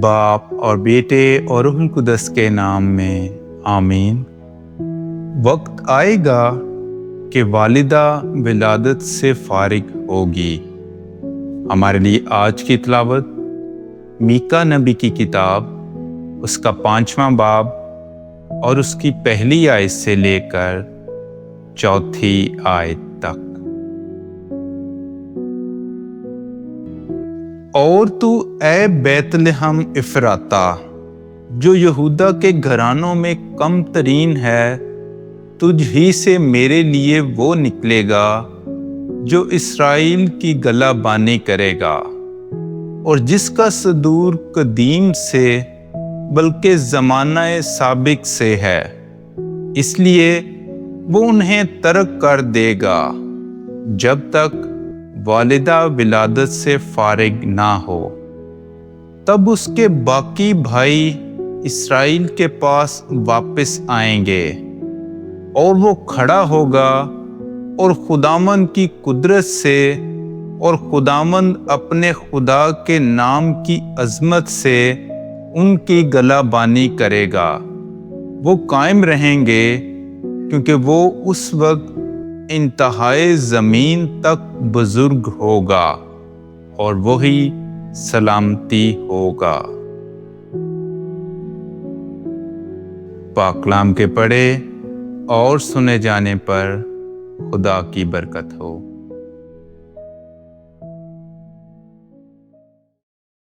باپ اور بیٹے اور روح القدس کے نام میں آمین۔ وقت آئے گا کہ والدہ ولادت سے فارغ ہوگی۔ ہمارے لیے آج کی تلاوت میکا نبی کی کتاب، اس کا 5واں باب اور اس کی پہلی آیت سے لے کر 4 آیت تک۔ اور تو اے بیت لحم افراطہ، جو یہودا کے گھرانوں میں کم ترین ہے، تجھ ہی سے میرے لیے وہ نکلے گا جو اسرائیل کی گلہ بانی کرے گا، اور جس کا صدور قدیم سے بلکہ زمانہ سابق سے ہے، اس لیے وہ انہیں ترک کر دے گا جب تک والدہ ولادت سے فارغ نہ ہو۔ تب اس کے باقی بھائی اسرائیل کے پاس واپس آئیں گے، اور وہ کھڑا ہوگا اور خداوند کی قدرت سے اور خداوند اپنے خدا کے نام کی عظمت سے ان کی گلہ بانی کرے گا۔ وہ قائم رہیں گے کیونکہ وہ اس وقت انتہائے زمین تک بزرگ ہوگا، اور وہی سلامتی ہوگا۔ پاک کلام کے پڑھے اور سنے جانے پر خدا کی برکت ہو۔